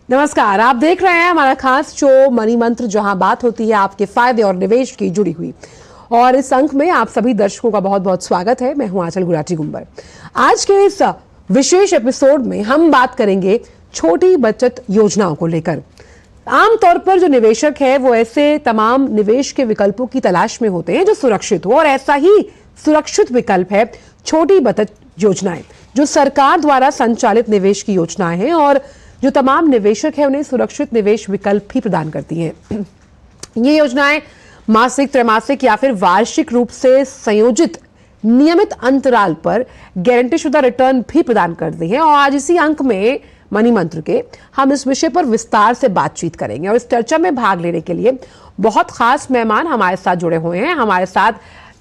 नमस्कार, आप देख रहे हैं हमारा खास शो मनी मंत्र, जहां बात होती है आपके फायदे और निवेश की जुड़ी हुई। और इस अंक में आप सभी दर्शकों का बहुत बहुत स्वागत है। मैं हूं आंचल गुराटी गुंबर। आज के इस विशेष एपिसोड में हम बात करेंगे छोटी बचत योजनाओं को लेकर। आमतौर पर जो निवेशक है वो ऐसे तमाम निवेश के विकल्पों की तलाश में होते हैं जो सुरक्षित हो, और ऐसा ही सुरक्षित विकल्प है छोटी बचत योजनाएं, जो सरकार द्वारा संचालित निवेश की योजनाएं हैं और जो तमाम निवेशक है उन्हें सुरक्षित निवेश विकल्प भी प्रदान करती हैं। ये योजनाएं मासिक, त्रैमासिक या फिर वार्षिक रूप से संयोजित नियमित अंतराल पर गारंटी शुदा रिटर्न भी प्रदान करती हैं। और आज इसी अंक में मनी मंत्र के हम इस विषय पर विस्तार से बातचीत करेंगे। और इस चर्चा में भाग लेने के लिए बहुत खास मेहमान हमारे साथ जुड़े हुए हैं। हमारे साथ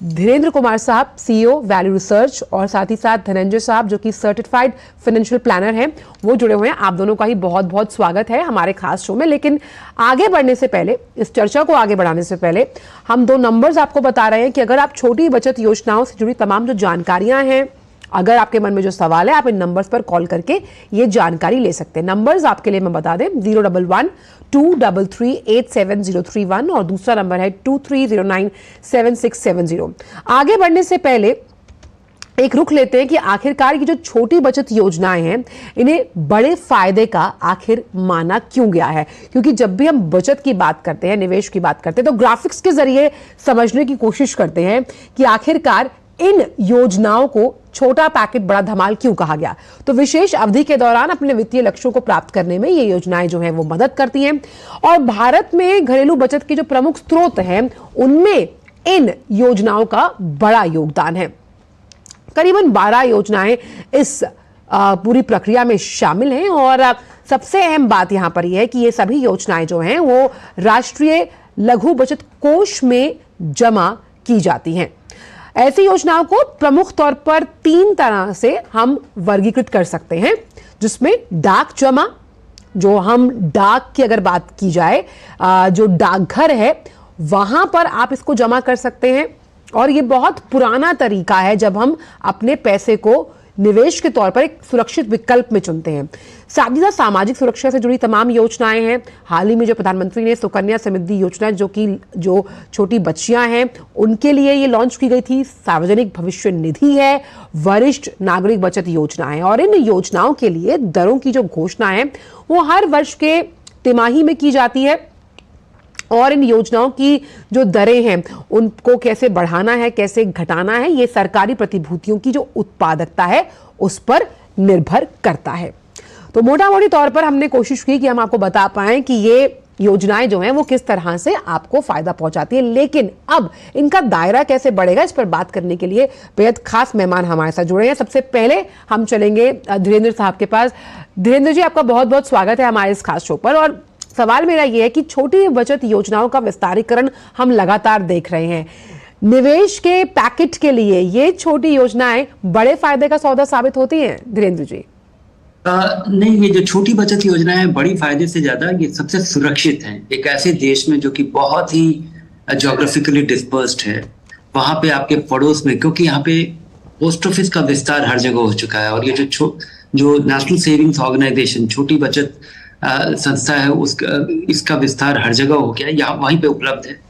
धीरेन्द्र कुमार साहब, सीईओ वैल्यू रिसर्च, और साथ ही साथ धनंजय साहब जो कि सर्टिफाइड फाइनेंशियल प्लानर हैं, वो जुड़े हुए हैं। आप दोनों का ही बहुत बहुत स्वागत है हमारे खास शो में। लेकिन आगे बढ़ने से पहले, इस चर्चा को आगे बढ़ाने से पहले, हम दो नंबर्स आपको बता रहे हैं कि अगर आप छोटी बचत योजनाओं से जुड़ी तमाम जो जानकारियां हैं, अगर आपके मन में जो सवाल है, आप इन नंबर्स पर कॉल करके ये जानकारी ले सकते हैं। नंबर्स आपके लिए मैं बता दें, 011-233-87031 और दूसरा नंबर है 2309-7670। आगे बढ़ने से पहले एक रुख लेते हैं कि आखिरकार ये जो छोटी बचत योजनाएं हैं, इन्हें बड़े फायदे का आखिर माना क्यों गया है। क्योंकि जब भी हम बचत की बात करते हैं, निवेश की बात करते हैं, तो ग्राफिक्स के जरिए समझने की कोशिश करते हैं कि आखिरकार इन योजनाओं को छोटा पैकेट बड़ा धमाल क्यों कहा गया। तो विशेष अवधि के दौरान अपने वित्तीय लक्ष्यों को प्राप्त करने में ये योजनाएं जो हैं वो मदद करती हैं। और भारत में घरेलू बचत के जो प्रमुख स्रोत हैं, उनमें इन योजनाओं का बड़ा योगदान है। करीबन 12 योजनाएं इस पूरी प्रक्रिया में शामिल हैं। और सबसे अहम बात यहां पर यह है कि ये सभी योजनाएं जो हैं वो राष्ट्रीय लघु बचत कोष में जमा की जाती हैं। ऐसी योजनाओं को प्रमुख तौर पर 3 तरह से हम वर्गीकृत कर सकते हैं, जिसमें डाक जमा, जो हम डाक की अगर बात की जाए, जो डाकघर है वहां पर आप इसको जमा कर सकते हैं। और ये बहुत पुराना तरीका है जब हम अपने पैसे को निवेश के तौर पर एक सुरक्षित विकल्प में चुनते हैं। साथ ही साथ सामाजिक सुरक्षा से जुड़ी तमाम योजनाएं हैं। हाल ही में जो प्रधानमंत्री ने सुकन्या समृद्धि योजना, जो छोटी बच्चियां हैं उनके लिए ये लॉन्च की गई थी, सार्वजनिक भविष्य निधि है, वरिष्ठ नागरिक बचत योजना है। और इन योजनाओं के लिए दरों की जो घोषणा है वो हर वर्ष के तिमाही में की जाती है। और इन योजनाओं की जो दरें हैं उनको कैसे बढ़ाना है, कैसे घटाना है, ये सरकारी प्रतिभूतियों की जो उत्पादकता है उस पर निर्भर करता है। तो मोटा मोटी तौर पर हमने कोशिश की कि हम आपको बता पाएं कि ये योजनाएं जो हैं वो किस तरह से आपको फायदा पहुंचाती है। लेकिन अब इनका दायरा कैसे बढ़ेगा, इस पर बात करने के लिए बेहद खास मेहमान हमारे साथ जुड़े हैं। सबसे पहले हम चलेंगे धीरेन्द्र साहब के पास। धीरेन्द्र जी, आपका बहुत बहुत स्वागत है हमारे इस खास शो पर। और सवाल मेरा यह है कि छोटी बचत योजनाओं का विस्तारीकरण हम लगातार देख रहे हैं। निवेश के पैकेट के लिए ये छोटी योजनाएं बड़े फायदे का सौदा साबित होती हैं, धीरेन्द्र जी? नहीं, ये जो छोटी बचत योजनाएं हैं बड़ी फायदे से ज्यादा ये सबसे सुरक्षित हैं। एक ऐसे देश में जो कि बहुत ही ज्योग्राफिकली डिस्पर्स्ड है, वहां पे आपके पड़ोस में, क्योंकि यहाँ पे पोस्ट ऑफिस का विस्तार हर जगह हो चुका है। और ये जो नेशनल सेविंग्स ऑर्गेनाइजेशन, छोटी बचत संस्था है, इसका विस्तार हर जगह हो गया, यहाँ वहीं पे उपलब्ध है।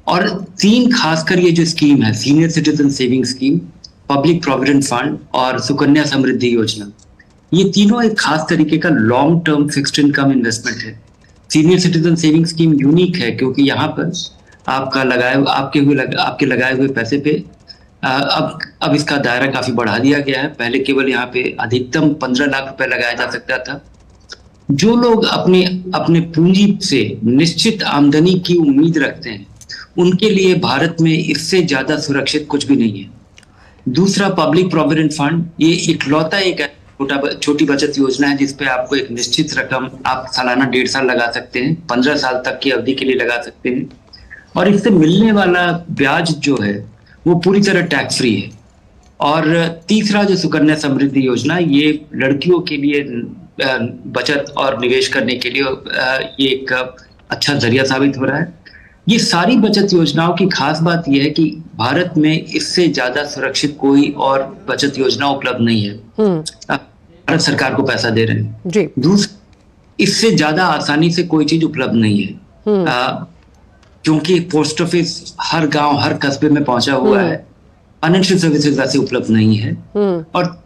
और 3 खासकर ये जो स्कीम है, senior citizen saving scheme, public provident fund और सुकन्या समृद्धि योजना, ये तीनों एक खास तरीके का long term fixed income investment है। Senior citizen saving scheme unique है क्योंकि यहाँ पर आपके लगाए हुए पैसे पे अब इसका दायरा काफी बढ़ा दिया गया है। पहले केवल यहाँ पे अधिकतम 15 लाख रुपए लगाया जा सकता था। जो लोग अपने पूंजी से निश्चित आमदनी की उम्मीद रखते हैं, उनके लिए भारत में इससे ज्यादा सुरक्षित कुछ भी नहीं है। दूसरा, पब्लिक प्रोविडेंट फंड, ये इकलौता एक छोटी बचत योजना है जिसपे आपको एक निश्चित रकम आप सालाना 1.5 साल लगा सकते हैं, 15 साल तक की अवधि के लिए लगा सकते हैं। और इससे मिलने वाला ब्याज जो है वो पूरी तरह टैक्स फ्री है। और तीसरा, जो सुकन्या समृद्धि योजना, ये लड़कियों के लिए बचत और निवेश करने के लिए ये एक अच्छा जरिया साबित हो रहा है। ये सारी बचत योजनाओं की खास बात यह है कि भारत में इससे ज्यादा सुरक्षित कोई और बचत योजना उपलब्ध नहीं है। भारत सरकार को पैसा दे रहे हैं। इससे ज्यादा आसानी से कोई चीज उपलब्ध नहीं है। क्योंकि पोस्ट ऑफिस हर गांव हर कस्बे में पहुंचा हुआ है, फाइनेंशियल सर्विसेज ऐसे उपलब्ध नहीं है। और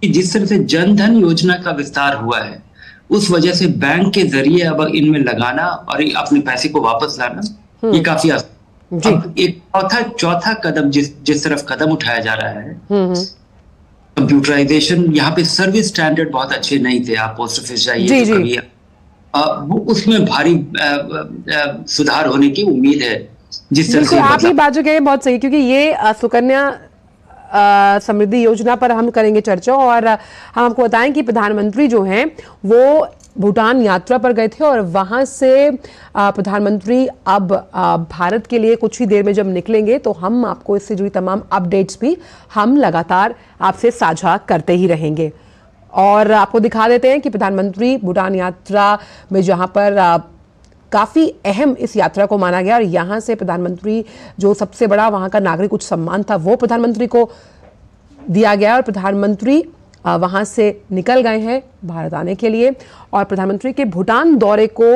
जिस तरह से जन धन योजना का विस्तार हुआ है, उस वजह से बैंक के जरिए अब इनमें लगाना और अपने पैसे को वापस लाना ये काफी आसान। अब एक चौथा कदम जिस तरफ कदम उठाया जा रहा है, कंप्यूटराइजेशन। यहाँ पे सर्विस स्टैंडर्ड बहुत अच्छे नहीं थे। आप पोस्ट ऑफिस जाइए तो कभी वो उसमें भारी सुधार होने की उम्मीद है। जिस तरह से आप ही बात जो कहे बहुत सही, क्योंकि ये सुकन्या समृद्धि योजना पर हम करेंगे चर्चा। और हम आपको बताएं कि प्रधानमंत्री जो हैं वो भूटान यात्रा पर गए थे और वहां से प्रधानमंत्री अब भारत के लिए कुछ ही देर में जब निकलेंगे तो हम आपको इससे जुड़ी तमाम अपडेट्स भी हम लगातार आपसे साझा करते ही रहेंगे। और आपको दिखा देते हैं कि प्रधानमंत्री भूटान यात्रा में जहां पर काफ़ी अहम इस यात्रा को माना गया और यहाँ से प्रधानमंत्री जो सबसे बड़ा वहाँ का नागरिक उच्च सम्मान था वो प्रधानमंत्री को दिया गया और प्रधानमंत्री वहाँ से निकल गए हैं भारत आने के लिए। और प्रधानमंत्री के भूटान दौरे को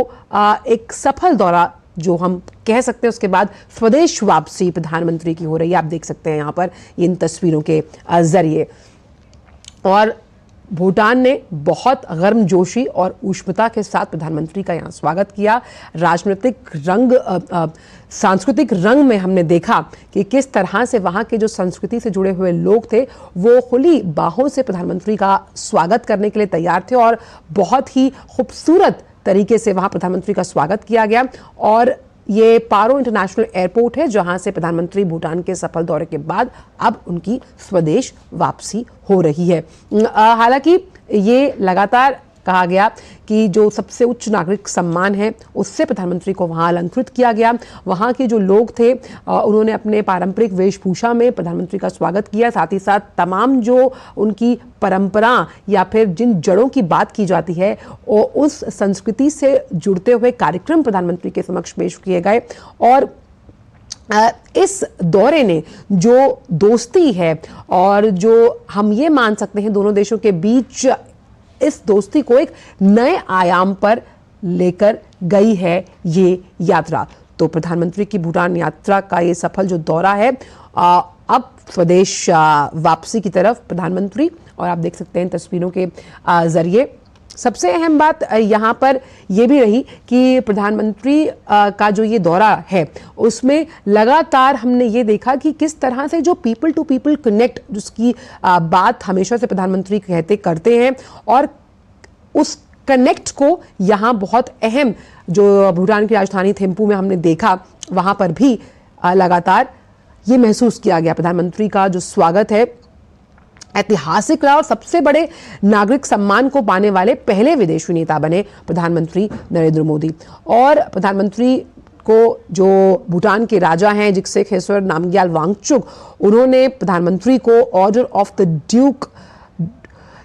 एक सफल दौरा जो हम कह सकते हैं, उसके बाद स्वदेश वापसी प्रधानमंत्री की हो रही है। आप देख सकते हैं यहाँ पर इन तस्वीरों के जरिए। और भूटान ने बहुत गर्मजोशी और ऊष्मता के साथ प्रधानमंत्री का यहाँ स्वागत किया। राजनीतिक रंग सांस्कृतिक रंग में हमने देखा कि किस तरह से वहाँ के जो संस्कृति से जुड़े हुए लोग थे वो खुली बाहों से प्रधानमंत्री का स्वागत करने के लिए तैयार थे और बहुत ही खूबसूरत तरीके से वहाँ प्रधानमंत्री का स्वागत किया गया। और ये पारो इंटरनेशनल एयरपोर्ट है जहां से प्रधानमंत्री भूटान के सफल दौरे के बाद अब उनकी स्वदेश वापसी हो रही है। हालांकि ये लगातार कहा गया कि जो सबसे उच्च नागरिक सम्मान है उससे प्रधानमंत्री को वहां अलंकृत किया गया। वहां के जो लोग थे उन्होंने अपने पारंपरिक वेशभूषा में प्रधानमंत्री का स्वागत किया। साथ ही साथ तमाम जो उनकी परंपरा या फिर जिन जड़ों की बात की जाती है उस संस्कृति से जुड़ते हुए कार्यक्रम प्रधानमंत्री के समक्ष पेश किए गए। और इस दौरे ने जो दोस्ती है और जो हम ये मान सकते हैं दोनों देशों के बीच, इस दोस्ती को एक नए आयाम पर लेकर गई है ये यात्रा। तो प्रधानमंत्री की भूटान यात्रा का ये सफल जो दौरा है, अब स्वदेश वापसी की तरफ प्रधानमंत्री, और आप देख सकते हैं तस्वीरों के जरिए। सबसे अहम बात यहाँ पर यह भी रही कि प्रधानमंत्री का जो ये दौरा है उसमें लगातार हमने ये देखा कि किस तरह से जो पीपल टू पीपल कनेक्ट जिसकी बात हमेशा से प्रधानमंत्री करते हैं और उस कनेक्ट को यहाँ बहुत अहम जो भूटान की राजधानी थिम्पू में हमने देखा, वहाँ पर भी लगातार ये महसूस किया गया। प्रधानमंत्री का जो स्वागत है ऐतिहासिक रहा और सबसे बड़े नागरिक सम्मान को पाने वाले पहले विदेशी नेता बने प्रधानमंत्री नरेंद्र मोदी। और प्रधानमंत्री को जो भूटान के राजा हैं जिक्से खेसर नामग्याल वांगचुक, उन्होंने प्रधानमंत्री को order of the Duke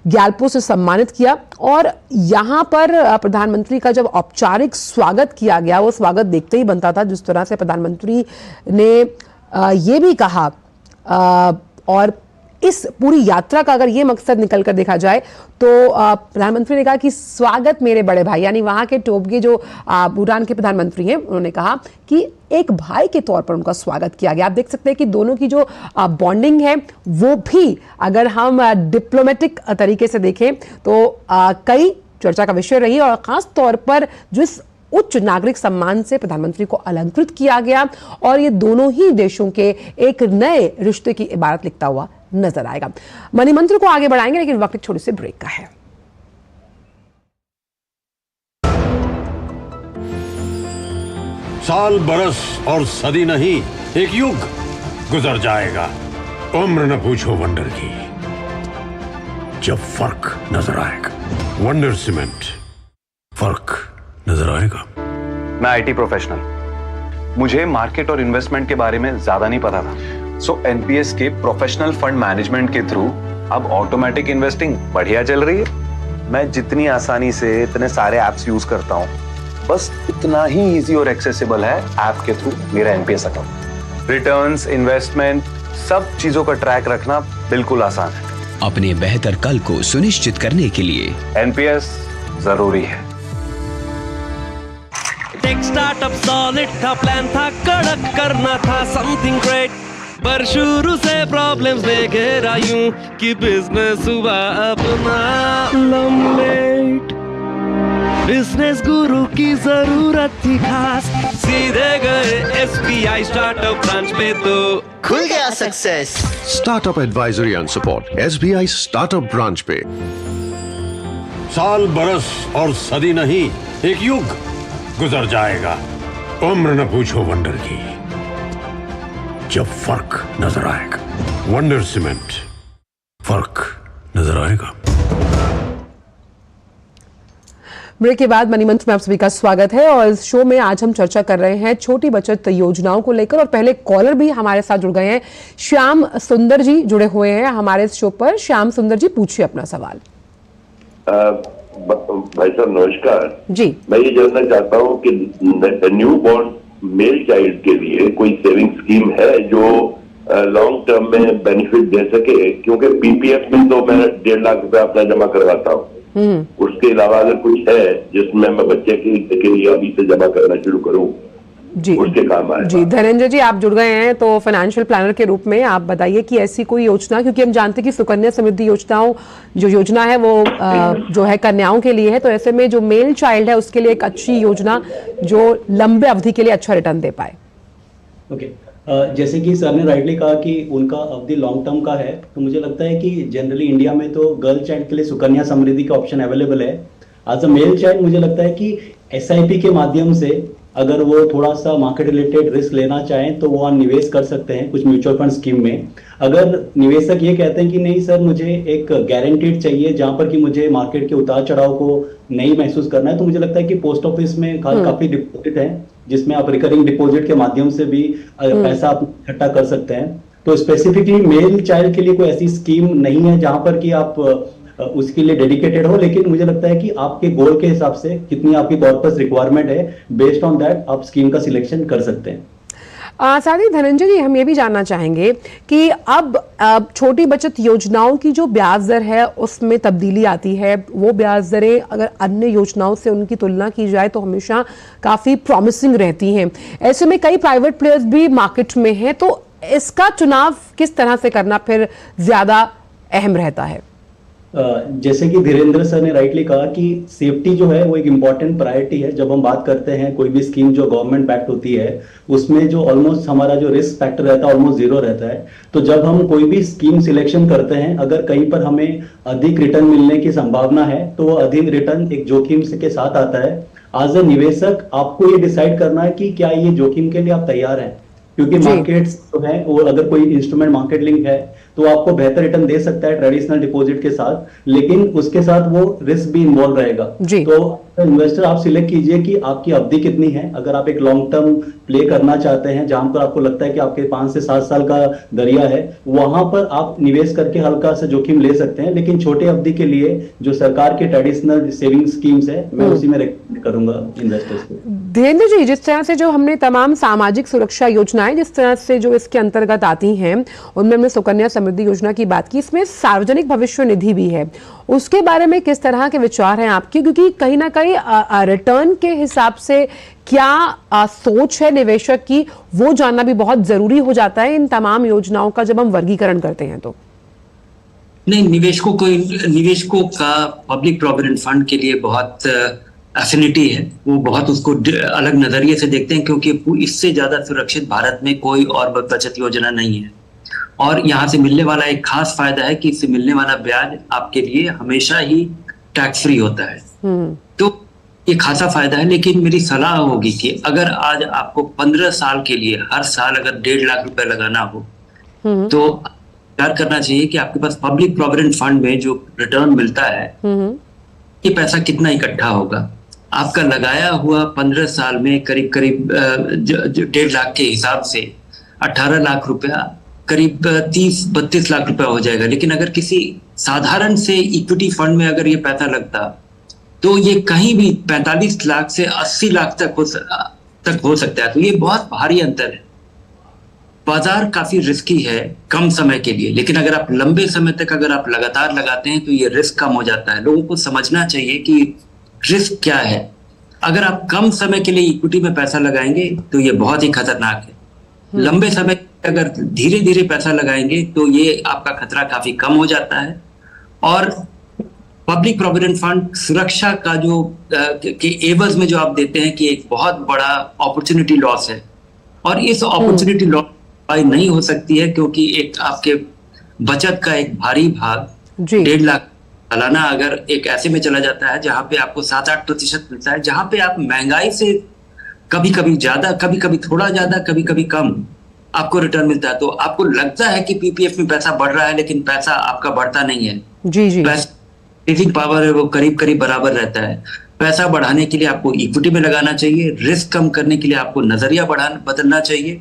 Gyalpo से सम्मानित किया। और यहाँ पर प्रधानमंत्री का जब औपचारिक स्वागत किया गया, वो स्वागत देखते ही बनता था। जिस तरह से प्रधानमंत्री ने ये भी कहा, और इस पूरी यात्रा का अगर ये मकसद निकल कर देखा जाए तो प्रधानमंत्री ने कहा कि स्वागत मेरे बड़े भाई, यानी वहाँ के टोबगे जो भूटान के प्रधानमंत्री हैं, उन्होंने कहा कि एक भाई के तौर पर उनका स्वागत किया गया। आप देख सकते हैं कि दोनों की जो बॉन्डिंग है वो भी अगर हम डिप्लोमेटिक तरीके से देखें तो कई चर्चा का विषय रही। और खास तौर पर जिस उच्च नागरिक सम्मान से प्रधानमंत्री को अलंकृत किया गया और ये दोनों ही देशों के एक नए रिश्ते की इबारत लिखता हुआ नजर आएगा। मनी मंत्र को आगे बढ़ाएंगे, लेकिन वक्त एक छोटे से ब्रेक का है। साल बरस और सदी नहीं, एक युग गुजर जाएगा। उम्र न पूछो वंडर की, जब फर्क नजर आएगा। वंडर सीमेंट, फर्क नजर आएगा। मैं आईटी प्रोफेशनल, मुझे मार्केट और इन्वेस्टमेंट के बारे में ज्यादा नहीं पता था। सो एनपीएस के प्रोफेशनल फंड मैनेजमेंट के थ्रू अब ऑटोमेटिक इन्वेस्टिंग बढ़िया चल रही है। मैं जितनी आसानी से इतने सारे एप्स यूज करता हूँ, बस उतना ही इजी और एक्सेसिबल है ऐप के थ्रू मेरा एनपीएस अकाउंट। रिटर्न्स, इन्वेस्टमेंट, सब चीजों का ट्रैक रखना बिल्कुल आसान है। अपने बेहतर कल को सुनिश्चित करने के लिए एनपीएस जरूरी है। स्टार्टअप सॉलिड था, प्लान था कड़क, करना था समथिंग ग्रेट, पर शुरू से प्रॉब्लम्स ने घेरा यूं कि बिजनेस हुआ अपना लम्बेट। बिजनेस गुरु की जरूरत थी खास, सीधे गए SBI स्टार्टअप ब्रांच पे तो खुल गया success. Startup advisory and support SBI startup branch पे। साल बरस और सदी नहीं, एक युग गुजर जाएगा, उम्र न पूछो वंडर की, जब फर्क नजर आएगा। वंडर सीमेंट, फर्क नजर आएगा। ब्रेक के बाद मनी मंत्र में आप सभी का स्वागत है और इस शो में आज हम चर्चा कर रहे हैं छोटी बचत योजनाओं को लेकर और पहले कॉलर भी हमारे साथ जुड़ गए हैं। श्याम सुंदर जी जुड़े हुए हैं हमारे इस शो पर। श्याम सुंदर जी, पूछिए अपना सवाल। भाई साहब नमस्कार जी। मैं ये जानना चाहता हूँ कि न्यू बॉर्न मेल चाइल्ड के लिए कोई सेविंग स्कीम है जो लॉन्ग टर्म में बेनिफिट दे सके, क्योंकि पीपीएफ में तो मैं 1.5 लाख रुपए अपना जमा करवाता हूँ, उसके अलावा अगर कुछ है जिसमें मैं बच्चे के लिए अभी से जमा करना शुरू करूँ जी, उसके काम आए। जी धनंजय जी, आप जुड़ गए हैं तो फाइनेंशियल प्लानर के रूप में आप बताइए कि ऐसी कोई योजना, क्योंकि हम जानते हैं कि सुकन्या समृद्धि योजनाओं जो योजना है वो जो है कन्याओं के लिए है, तो ऐसे में जो मेल चाइल्ड है उसके लिए एक अच्छी योजना जो लंबे अवधि के लिए अच्छा रिटर्न दे पाए। ओके, जैसे कि सर ने राइटली कहा कि उनका अवधि लॉन्ग टर्म का है, तो मुझे लगता है कि जनरली इंडिया में तो गर्ल चाइल्ड के लिए सुकन्या समृद्धि का ऑप्शन अवेलेबल है। एज अ मेल चाइल्ड मुझे लगता है कि SIP के माध्यम से अगर वो थोड़ा सा मार्केट रिलेटेड रिस्क लेना चाहें तो वो निवेश कर सकते हैं कुछ म्यूचुअल फंड स्कीम में। अगर निवेशक ये कहते हैं कि नहीं सर मुझे एक गारंटीड चाहिए जहां पर कि मुझे मार्केट के उतार चढ़ाव को नहीं महसूस करना है, तो मुझे लगता है कि पोस्ट ऑफिस में काफी डिपॉजिट है जिसमें आप रिकरिंग डिपॉजिट के माध्यम से भी पैसा आप इकट्ठा कर सकते हैं। तो स्पेसिफिकली मेल चाइल्ड के लिए कोई ऐसी स्कीम नहीं है जहां पर कि आप उसके लिए डेडिकेटेड हो, लेकिन मुझे लगता है कि आपके गोल के हिसाब से कितनी आपकी कॉर्पस रिक्वायरमेंट है, बेस्ड ऑन दैट आप स्कीम का सिलेक्शन कर सकते हैं। साथ ही धनंजय जी, हम ये भी जानना चाहेंगे कि अब छोटी बचत योजनाओं की जो ब्याज दर है उसमें तब्दीली आती है। वो ब्याज दरें अगर अन्य योजनाओं से उनकी तुलना की जाए तो हमेशा काफी प्रॉमिसिंग रहती हैं। ऐसे में कई प्राइवेट प्लेयर्स भी मार्केट में हैं, तो इसका चुनाव किस तरह से करना फिर ज्यादा अहम रहता है? जैसे कि धीरेन्द्र सर ने राइटली कहा कि सेफ्टी जो है वो एक इम्पॉर्टेंट प्रायोरिटी है। जब हम बात करते हैं कोई भी स्कीम जो गवर्नमेंट बैक्ड होती है उसमें जो ऑलमोस्ट हमारा जो रिस्क फैक्टर रहता है ऑलमोस्ट 0 रहता है। तो जब हम कोई भी स्कीम सिलेक्शन करते हैं, अगर कहीं पर हमें अधिक रिटर्न मिलने की संभावना है तो वो अधिक रिटर्न एक जोखिम के साथ आता है। एज अ निवेशक आपको ये डिसाइड करना है कि क्या ये जोखिम के लिए आप तैयार हैं, क्योंकि मार्केट्स जो है वो अगर कोई इंस्ट्रूमेंट मार्केट लिंक है तो आपको बेहतर रिटर्न दे सकता है ट्रेडिशनल डिपॉजिट के साथ, लेकिन उसके साथ वो रिस्क भी इन्वॉल्व रहेगा। तो इन्वेस्टर आप सिलेक्ट कीजिए कि आपकी अवधि कितनी है। अगर आप एक लॉन्ग टर्म प्ले करना चाहते हैं जहां पर आपको लगता है कि आपके 5 से 7 साल का दरिया है, वहां पर आप निवेश करके हल्का सा जोखिम ले सकते हैं, लेकिन छोटे अवधि के लिए जो सरकार के ट्रेडिशनल सेविंग स्कीम्स है मैं उसी में रेकमेंड करूंगा इन्वेस्टर्स को। धीरेन्द्र जी, जिस तरह से जो हमने तमाम सामाजिक सुरक्षा योजनाएं जिस तरह से जो इसके अंतर्गत आती हैं उनमें हमने सुकन्या समृद्धि योजना की बात की, इसमें सार्वजनिक भविष्य निधि भी है, उसके बारे में किस तरह के विचार हैं आपके? क्योंकि कहीं ना कहीं रिटर्न के हिसाब से क्या सोच है निवेशक की, वो जानना भी बहुत जरूरी हो जाता है इन तमाम योजनाओं का जब हम वर्गीकरण करते हैं। तो नहीं, निवेशकों का पब्लिक प्रोविडेंट फंड के लिए बहुत एफिनिटी है, वो बहुत उसको अलग नजरिए से देखते हैं, क्योंकि इससे ज्यादा सुरक्षित भारत में कोई और बचत योजना नहीं है। और यहाँ से मिलने वाला एक खास फायदा है कि इससे मिलने वाला ब्याज आपके लिए हमेशा ही टैक्स फ्री होता है, तो ये खासा फायदा है। लेकिन मेरी सलाह होगी कि अगर आज आपको 15 साल के लिए हर साल अगर 1.5 लाख रुपए लगाना हो तो विचार करना चाहिए कि आपके पास पब्लिक प्रोविडेंट फंड में जो रिटर्न मिलता है ये पैसा कितना इकट्ठा होगा। आपका लगाया हुआ 15 साल में करीब 1.5 लाख के हिसाब से 18 लाख रुपया करीब 30-32 लाख रुपया हो जाएगा। लेकिन अगर किसी साधारण से इक्विटी फंड में अगर ये पैसा लगता तो ये कहीं भी 45 लाख से 80 लाख तक हो सकता है। तो ये बहुत भारी अंतर है। बाजार काफी रिस्की है कम समय के लिए, लेकिन अगर आप लंबे समय तक अगर आप लगातार लगाते हैं तो ये रिस्क कम हो जाता है। लोगों को समझना चाहिए कि रिस्क क्या है। अगर आप कम समय के लिए इक्विटी में पैसा लगाएंगे तो ये बहुत ही खतरनाक है। लंबे समय अगर धीरे धीरे पैसा लगाएंगे तो ये आपका खतरा काफी कम हो जाता है। और पब्लिक प्रोविडेंट फंड सुरक्षा का जो के एवज में जो आप देते हैं कि एक बहुत बड़ा अपॉर्चुनिटी लॉस है, और इस अपॉर्चुनिटी लॉस नहीं हो सकती है क्योंकि एक आपके बचत का एक भारी भाग 1.5 लाख सालाना अगर एक ऐसे में चला जाता है जहां पे आपको 7-8% मिलता है, जहां पे आप महंगाई से कभी कभी ज्यादा, कभी कभी थोड़ा ज्यादा, कभी कभी कम आपको रिटर्न मिलता है, तो आपको लगता है कि पीपीएफ में पैसा बढ़ रहा है लेकिन पैसा आपका बढ़ता नहीं है। जी पैसा पावर है वो करीब करीब बराबर रहता है। पैसा बढ़ाने के लिए आपको इक्विटी में लगाना चाहिए, रिस्क कम करने के लिए आपको नजरिया बदलना चाहिए,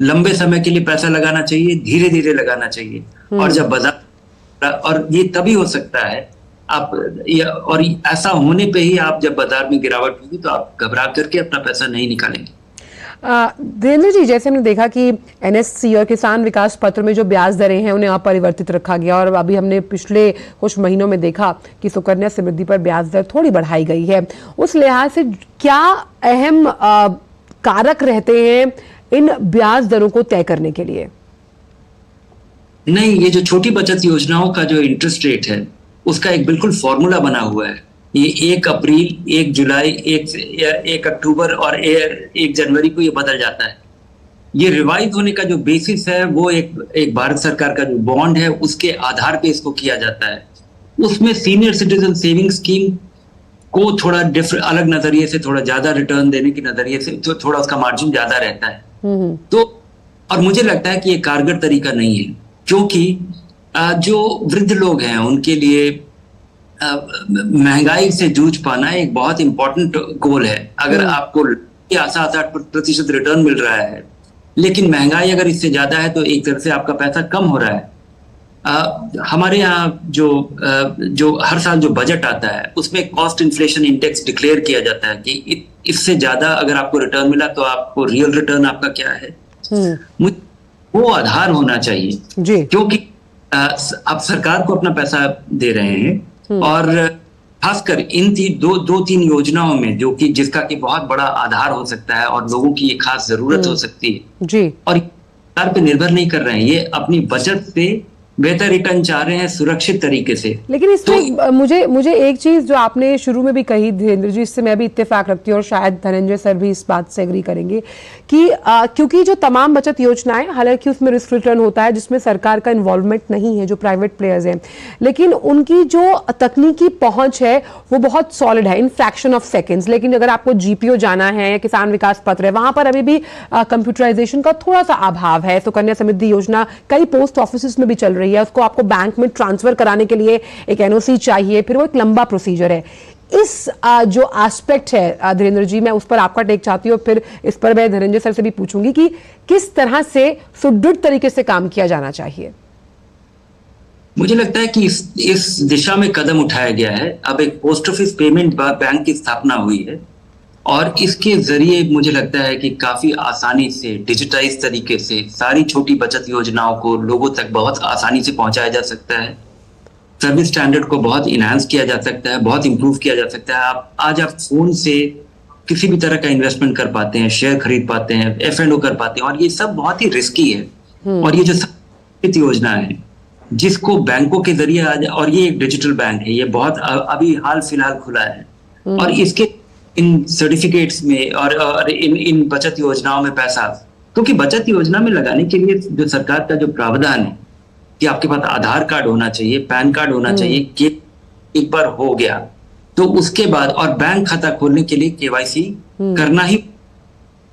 लंबे समय के लिए पैसा लगाना चाहिए, धीरे धीरे लगाना चाहिए। और जब बाजार, और ये तभी हो सकता है आप, और ऐसा होने पे ही आप जब बाजार में गिरावट होगी तो आप घबरा करके अपना पैसा नहीं निकालेंगे। धीरेन्द्र जी, जैसे हमने देखा कि एनएससी और किसान विकास पत्र में जो ब्याज दरें हैं उन्हें अपरिवर्तित रखा गया, और अभी हमने पिछले कुछ महीनों में देखा कि सुकन्या समृद्धि पर ब्याज दर थोड़ी बढ़ाई गई है। उस लिहाज से क्या अहम कारक रहते हैं इन ब्याज दरों को तय करने के लिए? नहीं, ये जो छोटी बचत योजनाओं का जो इंटरेस्ट रेट है उसका एक बिल्कुल फॉर्मूला बना हुआ है। ये 1 अप्रैल, 1 जुलाई, 1 अक्टूबर और 1 जनवरी को ये बदल जाता है। ये रिवाइज होने का जो बेसिस है वो एक भारत सरकार का जो बॉन्ड है उसके आधार पे इसको किया जाता है। उसमें सीनियर सिटीजन सेविंग स्कीम को थोड़ा अलग नजरिए से, थोड़ा ज्यादा रिटर्न देने के नजरिए से तो थोड़ा उसका मार्जिन ज्यादा रहता है। तो और मुझे लगता है कि ये कारगर तरीका नहीं है, क्योंकि जो वृद्ध लोग हैं उनके लिए महंगाई से जूझ पाना एक बहुत इंपॉर्टेंट गोल है। अगर आपको 7-8% रिटर्न मिल रहा है लेकिन महंगाई अगर इससे ज्यादा है तो एक तरह से आपका पैसा कम हो रहा है। हमारे यहाँ जो हर साल जो बजट आता है उसमें कॉस्ट इन्फ्लेशन इंडेक्स डिक्लेयर किया जाता है कि इससे ज्यादा अगर आपको रिटर्न मिला तो आपको रियल रिटर्न आपका क्या है, वो आधार होना चाहिए जी। क्योंकि आप सरकार को अपना पैसा दे रहे हैं और खासकर इन 2-3 योजनाओं में जो कि जिसका कि बहुत बड़ा आधार हो सकता है और लोगों की ये खास जरूरत हो सकती है जी, और सरकार पे निर्भर नहीं कर रहे हैं, ये अपनी बचत पे बेहतर रिटर्न चाह रहे हैं सुरक्षित तरीके से। लेकिन इसमें तो मुझे एक चीज जो आपने शुरू में भी कही धीरेन्द्र जी, इससे मैं भी इत्तेफाक रखती हूँ और शायद धनंजय सर भी इस बात से एग्री करेंगे कि क्योंकि जो तमाम बचत योजनाएं, हालांकि उसमें रिस्क रिटर्न होता है जिसमें सरकार का इन्वॉल्वमेंट नहीं है, जो प्राइवेट प्लेयर्स हैं, लेकिन उनकी जो तकनीकी पहुंच है वो बहुत सॉलिड है इन फ्रैक्शन ऑफ सेकेंड्स। लेकिन अगर आपको जीपीओ जाना है या किसान विकास पत्र है, वहां पर अभी भी कंप्यूटराइजेशन का थोड़ा सा अभाव है। सुकन्या समृद्धि योजना कई पोस्ट ऑफिस में भी चल रही है, उसको आपको बैंक में ट्रांसफर कराने के लिए एक एनओसी चाहिए, फिर वो एक लंबा प्रोसीजर है। इस जो एस्पेक्ट है धीरेन्द्र जी, मैं उस पर आपका टेक चाहती हूँ, फिर इस पर मैं धनंजय सर से भी पूछूंगी कि किस तरह से सुदृढ़ तरीके से काम किया जाना चाहिए। मुझे लगता है कि इस दिशा में कदम उठाया गया है। अब एक पोस्ट ऑफिस पेमेंट बैंक की स्थापना हुई है और इसके जरिए मुझे लगता है कि काफी आसानी से डिजिटाइज तरीके से सारी छोटी बचत योजनाओं को लोगों तक बहुत आसानी से पहुंचाया जा सकता है। सर्विस स्टैंडर्ड को बहुत इनहांस किया जा सकता है, बहुत इंप्रूव किया जा सकता है। आज आप फोन से किसी भी तरह का इन्वेस्टमेंट कर पाते हैं, शेयर खरीद पाते हैं, F&O कर पाते हैं, और ये सब बहुत ही रिस्की है। और ये जो योजना है जिसको बैंकों के जरिए आज, और ये एक डिजिटल बैंक है, ये बहुत अभी हाल फिलहाल खुला है, और इसके इन सर्टिफिकेट्स में और इन बचत योजनाओं में पैसा, क्योंकि बचत योजना में लगाने के लिए जो सरकार का जो प्रावधान है कि आपके पास आधार कार्ड होना चाहिए, पैन कार्ड होना चाहिए, कि एक बार हो गया तो उसके बाद, और बैंक खाता खोलने के लिए केवाईसी करना ही,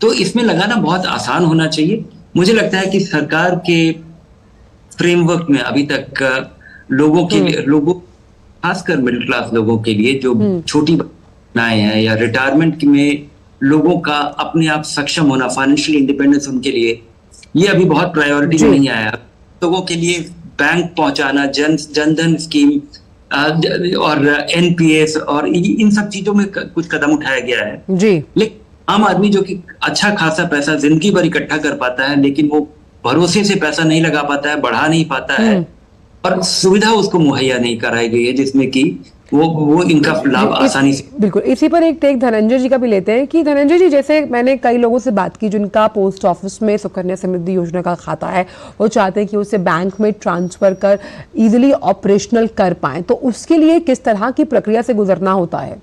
तो इसमें लगाना बहुत आसान होना चाहिए। मुझे लगता है कि सरकार के फ्रेमवर्क में अभी तक लोगों के लिए, खासकर मिडिल क्लास लोगों के लिए जो छोटी है या रिटायरमेंट में लोगों का अपने आप सक्षम होना, फाइनेंशियल इंडिपेंडेंस उनके लिए, ये अभी बहुत प्रायोरिटी में नहीं आया। लोगों के लिए बैंक पहुंचाना, जनधन स्कीम और एनपीएस और इन सब चीजों में कुछ कदम उठाया गया है जी। लेकिन आम आदमी जो कि अच्छा खासा पैसा जिंदगी भर इकट्ठा कर पाता है लेकिन वो भरोसे से पैसा नहीं लगा पाता है, बढ़ा नहीं पाता है, और सुविधा उसको मुहैया नहीं कराई गई है जिसमें कि वो इनका लाभ आसानी से। बिल्कुल, इसी पर एक टेक धनंजय जी का भी लेते हैं कि धनंजय जी, जैसे मैंने कई लोगों से बात की जिनका पोस्ट ऑफिस में सुकन्या समृद्धि योजना का खाता है, वो चाहते हैं कि उसे बैंक में ट्रांसफर कर इजीली ऑपरेशनल कर पाएं, तो उसके लिए किस तरह की प्रक्रिया से गुजरना होता है?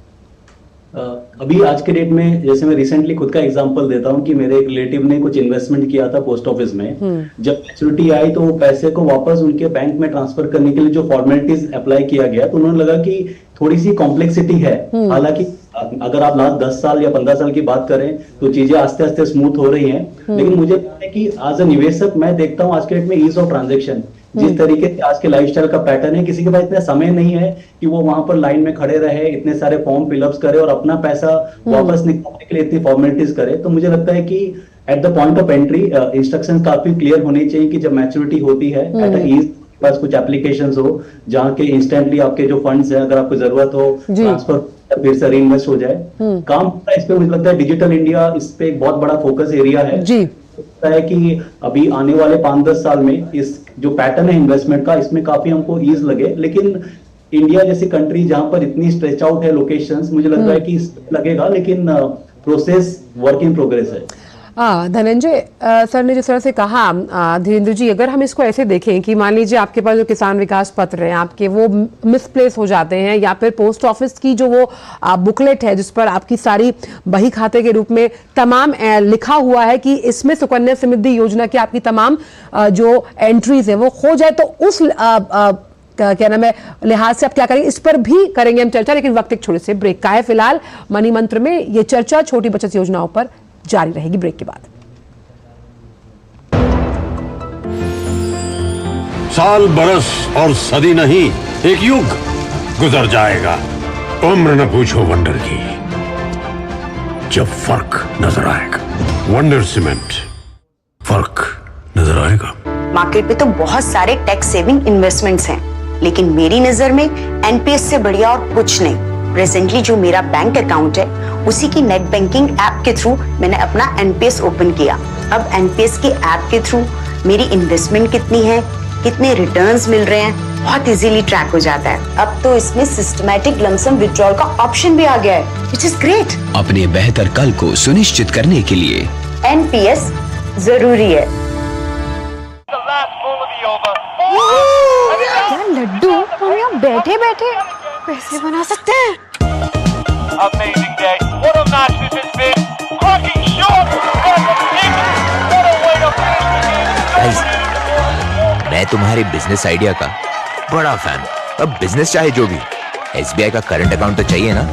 अभी आज के डेट में, जैसे मैं रिसेंटली खुद का एग्जांपल देता हूं कि मेरे एक रिलेटिव ने कुछ इन्वेस्टमेंट किया था पोस्ट ऑफिस में। जब मैच्योरिटी आई तो वो पैसे को वापस उनके बैंक में ट्रांसफर करने के लिए जो फॉर्मेलिटीज अप्लाई किया गया, तो उन्होंने लगा कि थोड़ी सी कॉम्प्लेक्सिटी है। हालांकि अगर आप लास्ट 10 साल या 15 साल की बात करें तो चीजें आस्ते आस्ते स्मूथ हो रही हैं, लेकिन मुझे लगता है कि एज अ निवेशक मैं देखता हूँ आज के डेट में ईज ऑफ ट्रांजेक्शन, जिस तरीके से आज के लाइफस्टाइल का पैटर्न है, किसी के पास इतना समय नहीं है कि वो वहां पर लाइन में खड़े रहे, इतने सारे फॉर्म फिलअप्स करे और अपना पैसा वापस निकालने के लिए इतनी फॉर्मेलिटीज करे। तो मुझे लगता है कि at the point of entry instruction काफी क्लियर होनी चाहिए कि जब मैच्योरिटी होती है एट ईज पास कुछ एप्लीकेशंस हो जहाँ के इंस्टेंटली आपके जो फंड्स है, अगर आपको जरूरत हो ट्रांसफर फिर से रीइन्वेस्ट हो जाए। काम इस पे मुझे लगता है डिजिटल इंडिया इस पे एक बहुत बड़ा फोकस एरिया है जी। लगता है कि अभी आने वाले 5-10 साल में इस जो पैटर्न है इन्वेस्टमेंट का, इसमें काफी हमको ईज लगे। लेकिन इंडिया जैसी कंट्री जहां पर इतनी स्ट्रेच आउट है लोकेशंस, मुझे लगता है कि लगेगा, लेकिन प्रोसेस वर्क इन प्रोग्रेस है। धनंजय सर ने जिस तरह से कहा, धीरेन्द्र जी, अगर हम इसको ऐसे देखें कि मान लीजिए आपके पास जो किसान विकास पत्र हैं आपके, वो मिसप्लेस हो जाते हैं, या फिर पोस्ट ऑफिस की जो वो बुकलेट है जिस पर आपकी सारी बही खाते के रूप में तमाम लिखा हुआ है कि इसमें सुकन्या समृद्धि योजना की आपकी तमाम जो एंट्रीज है वो खो जाए, तो उस क्या नाम है लिहाज से आप क्या करेंगे, इस पर भी करेंगे हम चर्चा, लेकिन वक्त एक छोटे से ब्रेक का है। फिलहाल मनी मंत्र में ये चर्चा छोटी बचत योजनाओं पर जारी रहेगी ब्रेक के बाद। साल बरस और सदी नहीं, एक युग गुजर जाएगा, उम्र न पूछो वंडर की, जब फर्क नजर आएगा। वंडर सीमेंट, फर्क नजर आएगा। मार्केट में तो बहुत सारे टैक्स सेविंग इन्वेस्टमेंट्स हैं, लेकिन मेरी नजर में एनपीएस से बढ़िया और कुछ नहीं। प्रेजेंटली जो मेरा बैंक अकाउंट है उसी की नेट बैंकिंग ऐप के थ्रू मैंने अपना एनपीएस ओपन किया। अब एनपीएस की ऐप के थ्रू मेरी इन्वेस्टमेंट कितनी है, कितने रिटर्न्स मिल रहे हैं, बहुत इजीली ट्रैक हो जाता है। अब तो इसमें सिस्टमैटिक लमसम विड्रॉल का ऑप्शन भी आ गया है, व्हिच इज ग्रेट। अपने बेहतर कल को सुनिश्चित करने के लिए एनपीएस जरूरी है। क्या लड्डू, हम यहाँ बैठे बैठे पैसे बना सकते हैं। Amazing day. What a match this has been. Cracking shot. What a way to finish the game. मैं तुम्हारे बिजनेस आइडिया का बड़ा फैन हूं। अब बिजनेस चाहे जो भी, एसबीआई का करंट अकाउंट तो चाहिए ना।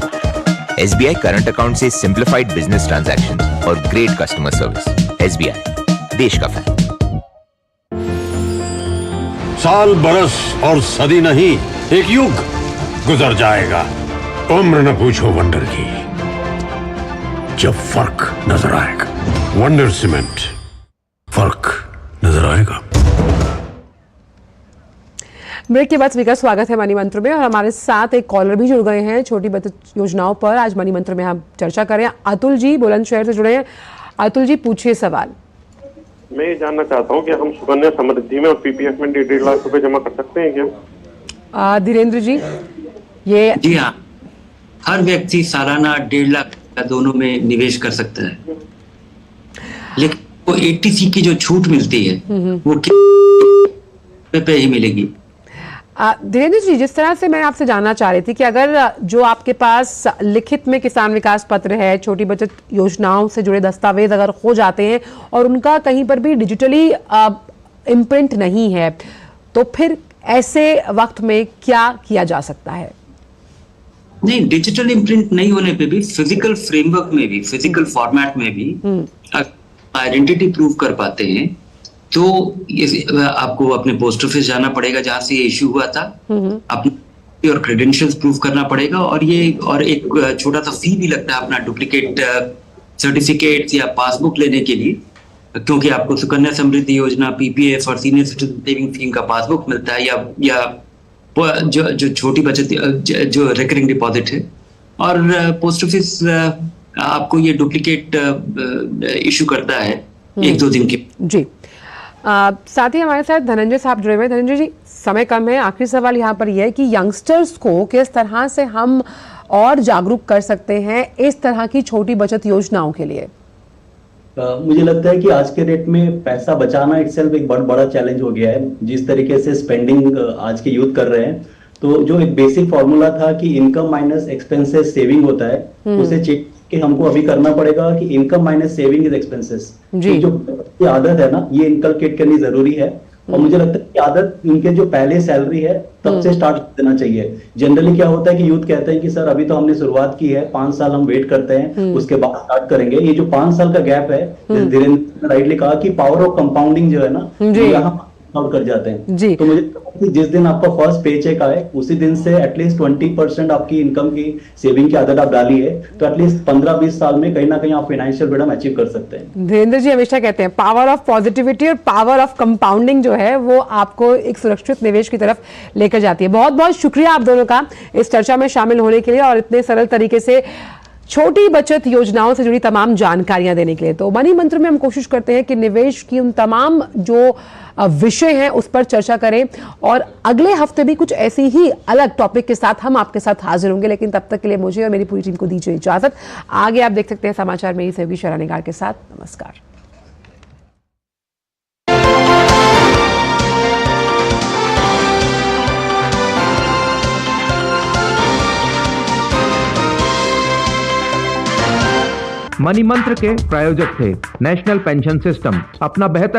एसबीआई करंट अकाउंट से सिंप्लीफाइड बिजनेस ट्रांजैक्शंस और ग्रेट कस्टमर सर्विस। एसबीआई, देश का फैन। साल बरस और सदी नहीं, एक युग गुजर जाएगा, उम्र न पूछो वंडर की, जब फर्क नजर आएगा। वंडर सीमेंट, फर्क नजर आएगा। ब्रेक के बाद स्पीकर स्वागत है मनी मंत्र में, और हमारे साथ एक कॉलर भी जुड़ गए हैं छोटी बचत योजनाओं पर। आज मनी मंत्र में हम चर्चा करें। अतुल जी बुलंदशहर से जुड़े हैं। अतुल जी, पूछिए सवाल। मैं ये जानना चाहता हूँ कि हम सुकन्या समृद्धि में और पीपीएफ में 1.5 लाख रुपए जमा कर सकते हैं क्या? धीरेन्द्र जी, ये जी हाँ, हर व्यक्ति सालाना 1.5 लाख का दोनों में निवेश कर सकता है, लेकिन वो 80C की जो छूट मिलती है वो पे ही मिलेगी। धीरेन्द्र जी, जिस तरह से मैं आपसे जानना चाह रही थी कि अगर जो आपके पास लिखित में किसान विकास पत्र है, छोटी बचत योजनाओं से जुड़े दस्तावेज अगर हो जाते हैं और उनका कहीं पर भी डिजिटली इम्प्रिंट नहीं है, तो फिर ऐसे वक्त में क्या किया जा सकता है? नहीं, डिजिटल इम्प्रिंट नहीं होने पे भी फिजिकल फ्रेमवर्क में भी, फिजिकल फॉर्मेट में भी आइडेंटिटी प्रूव कर पाते हैं, तो आपको अपने पोस्ट ऑफिस जाना पड़ेगा जहां से ये इश्यू हुआ था, अपने और क्रेडेंशियल्स प्रूव करना पड़ेगा, और एक छोटा सा फी भी लगता है अपना डुप्लीकेट सर्टिफिकेट या पासबुक लेने के लिए, क्योंकि आपको सुकन्या समृद्धि योजना, पीपीएफ और सीनियर सिटीजन सेविंग स्कीम का पासबुक मिलता है, या जो छोटी बचत जो रिकरिंग डिपॉजिट है, और पोस्ट ऑफिस आपको ये डुप्लीकेट इशू करता है 1-2 दिन के। जी, साथ ही हमारे साथ धनंजय साहब जुड़े हुए हैं। धनंजय जी, समय कम है, आखिरी सवाल यहाँ पर यह है कि यंगस्टर्स को किस तरह से हम और जागरूक कर सकते हैं इस तरह की छोटी बचत योजनाओं के लिए? मुझे लगता है कि आज के डेट में पैसा बचाना इटसेल्फ एक बहुत बड़ा चैलेंज हो गया है। जिस तरीके से स्पेंडिंग आज के यूथ कर रहे हैं, तो जो एक बेसिक फॉर्मूला था कि इनकम माइनस एक्सपेंसेस सेविंग होता है, उसे चेक कि हमको अभी करना पड़ेगा कि income minus saving is expenses. जो आदत है ना, ये इनकलकेट करनी जरूरी है। और मुझे लगता है कि आदत इनके जो पहले सैलरी है तब से स्टार्ट कर देना चाहिए। जनरली क्या होता है कि यूथ कहते हैं कि सर अभी तो हमने शुरुआत की है, 5 साल हम वेट करते हैं, उसके बाद स्टार्ट करेंगे। ये जो 5 साल का गैप है, धीरेन्द्र ने राइटली कहा कि पावर ऑफ कंपाउंडिंग जो है ना, यहाँ आउट कर जाते हैं। तो मुझे लगता है कि जिस दिन आपका फर्स्ट पे चेक आए उसी दिन से एटलीस्ट 20% आपकी इनकम की सेविंग की आदत आप डालिए, तो एटलीस्ट 15-20 साल में कहीं ना कहीं आप फाइनेंशियल फ्रीडम अचीव कर सकते हैं। धीरेन्द्र जी हमेशा कहते हैं पावर ऑफ पॉजिटिविटी और पावर ऑफ कंपाउंडिंग जो है वो आपको एक सुरक्षित निवेश की तरफ लेकर जाती है। बहुत बहुत शुक्रिया आप दोनों का इस चर्चा में शामिल होने के लिए और इतने सरल तरीके से छोटी बचत योजनाओं से जुड़ी तमाम जानकारियां देने के लिए। तो मनी मंत्र में हम कोशिश करते हैं कि निवेश की उन तमाम जो विषय हैं उस पर चर्चा करें और अगले हफ्ते भी कुछ ऐसी ही अलग टॉपिक के साथ हम आपके साथ हाजिर होंगे। लेकिन तब तक के लिए मुझे और मेरी पूरी टीम को दीजिए इजाजत। आगे आप देख सकते हैं समाचार मेरी सहयोगी शरा निगार के साथ। नमस्कार। मनी मंत्र के प्रायोजक थे नेशनल पेंशन सिस्टम। अपना बेहतर